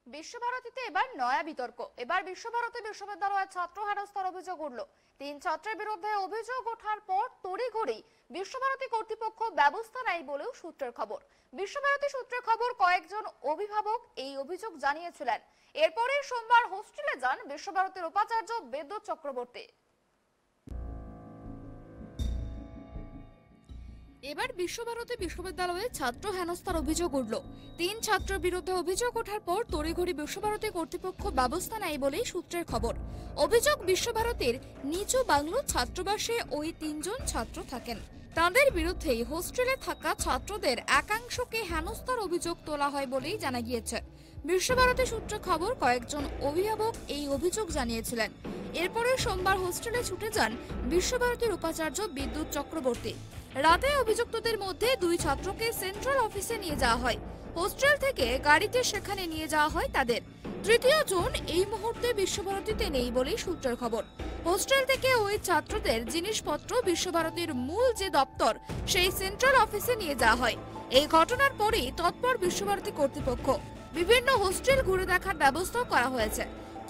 বিশ্বভারতীতে এবার নয়া বিতর্ক। এবার বিশ্বভারতী বিশ্ববিদ্যালয়ের ছাত্র হেনস্থার অভিযোগ উঠল। 3 ছাত্রের বিরুদ্ধে অভিযোগ ওঠার পর তড়িঘড়ি বিশ্বভারতী কর্তৃপক্ষ ব্যবস্থা নেয় বলেও সূত্রের খবর। বিশ্বভারতী সূত্রের খবর, কয়েকজন অভিভাবক এই অভিযোগ জানিয়েছিলেন। এরপরে সোমবার হোস্টেলে যান বিশ্বভারতীর উপাচার্য বিদ্যুৎ চক্রবর্তী। এবার বিশ্বভারতী বিশ্ববিদ্যালয়ে ছাত্র হেনস্থার অভিযোগ উঠল। 3 ছাত্রের বিরুদ্ধে অভিযোগ ওঠার পর তড়িঘড়ি বিশ্বভারতী কর্তৃপক্ষ ব্যবস্থা নেয় বলেই সূত্রের খবর। অভিযোগ, বিশ্বভারতীর নিচু বাংলো ছাত্রাবাসে ওই 3 জন ছাত্র থাকেন। তাদের বিরুদ্ধেই হোস্টেলে থাকা ছাত্রদের একাংশকে হেনস্থার অভিযোগ তোলা হয় বলেই জানা গিয়েছে। বিশ্বভারতী সূত্রে খবর, কয়েকজন অভিভাবক এই অভিযোগ জানিয়েছিলেন। এরপরে সোমবার হোস্টেলে ছুটে যান বিশ্বভারতীর উপাচার্য বিদ্যুৎ চক্রবর্তী। রাতে অভিযুক্তদের মধ্যে 2 ছাত্রকে সেন্ট্রাল অফিসে নিয়ে যাওয়া হয়। হোস্টেল থেকে গাড়িতে সেখানে নিয়ে যাওয়া হয় তাদের। তৃতীয় জন এই মুহূর্তে বিশ্বভারতীতে নেই বলেই সূত্রের খবর। হোস্টেল থেকে ওই ছাত্রদের জিনিসপত্র বিশ্বভারতীর মূল যে দপ্তর সেই সেন্ট্রাল অফিসে নিয়ে যাওয়া হয়। এই ঘটনার পরেই তৎপর বিশ্বভারতী কর্তৃপক্ষ। বিভিন্ন হোস্টেল ঘুরে দেখার ব্যবস্থা করা হয়েছে।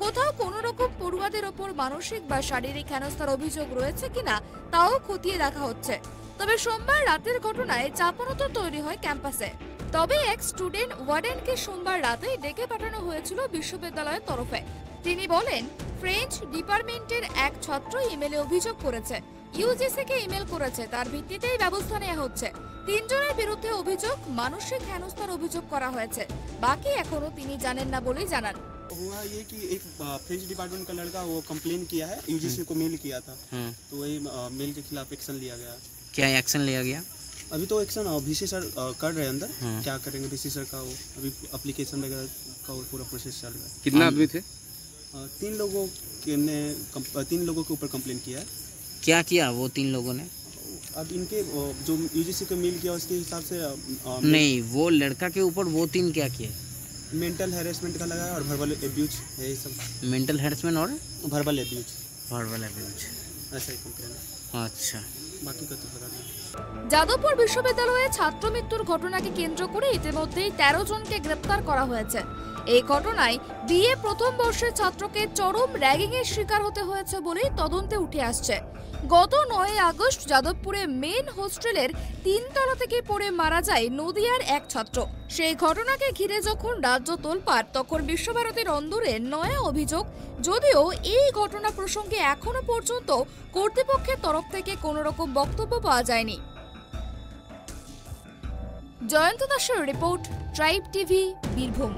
কোথাও কোনো রকম পড়ুয়াদের ওপর মানসিক বা শারীরিক হেনস্থার অভিযোগ রয়েছে কিনা তাও খতিয়ে দেখা হচ্ছে। তবে সোমবার রাতের ঘটনায় চাপানোতর তৈরি হয় ক্যাম্পাসে। তবে এক স্টুডেন্ট ওয়ার্ডেনকে সোমবার রাতেই ডেকে পাঠানো হয়েছিল বিশ্ববিদ্যালয়ের তরফে। তিনি বলেন, ফ্রেঞ্চ ডিপার্টমেন্টের এক ছাত্র ইমেলে অভিযোগ করেছে, ইউজিসিকে ইমেল করেছে, তার ভিত্তিতেই ব্যবস্থা নেওয়া হচ্ছে। 3 জনের বিরুদ্ধে অভিযোগ, মানসিক হেনস্থার অভিযোগ করা হয়েছে। বাকি এখনো তিনি জানেন না বলেই জানান। हुआ ये कि एक फ्रेंच डिपार्टमेंट का लड़का वो कंप्लेन किया है, यूजीसी को मेल किया था, तो वही मेल के खिलाफ एक्शन लिया गया। क्या एक्शन लिया गया? अभी तो एक्शन वीसी सर कर रहे हैं अंदर। क्या करेंगे वीसी सर का, वो अभी एप्लीकेशन वगैरह का वो पूरा प्रोसेस चल रहा है। कितना आदमी थे? 3 लोगों के ऊपर कंप्लेन किया है। क्या किया वो 3 लोगों ने? अब इनके जो यूजीसी को मेल किया उसके हिसाब से नहीं, वो लड़का के ऊपर वो 3 क्या किया? मेंटल हैरेसमेंट का लगा है और वर्बल एब्यूज है, ये सब। मेंटल हैरेसमेंट और वर्बल एब्यूज ऐसा ही कंप्लेन है। अच्छा, বাকি কত পতা নেই। যাদবপুর বিশ্ববিদ্যালয়ে ছাত্র মৃত্যুর ঘটনাকে কেন্দ্র করে ইতিমধ্যেই 13 জনকে গ্রেপ্তার করা হয়েছে। এই ঘটনায় বিএ প্রথম বর্ষের ছাত্রকে চরম র্যাগিং এর শিকার হতে হয়েছে বলেই তদন্তে উঠে আসছে। গত 9 আগস্ট যাদবপুরে মেন হোস্টেলের 3 তলা থেকে পড়ে মারা যায় নদিয়ার এক ছাত্র। সেই ঘটনাকে ঘিরে যখন রাজ্য তোলপাড়, তখন বিশ্বভারতীর অন্দরে নয়া অভিযোগ। যদিও এই ঘটনা প্রসঙ্গে এখনো পর্যন্ত কর্তৃপক্ষের তরফ থেকে কোনো রকম বক্তব্য পাওয়া যায়নি। জয়ন্ত দাসের রিপোর্ট, ট্রাইব টিভি, বীরভূম।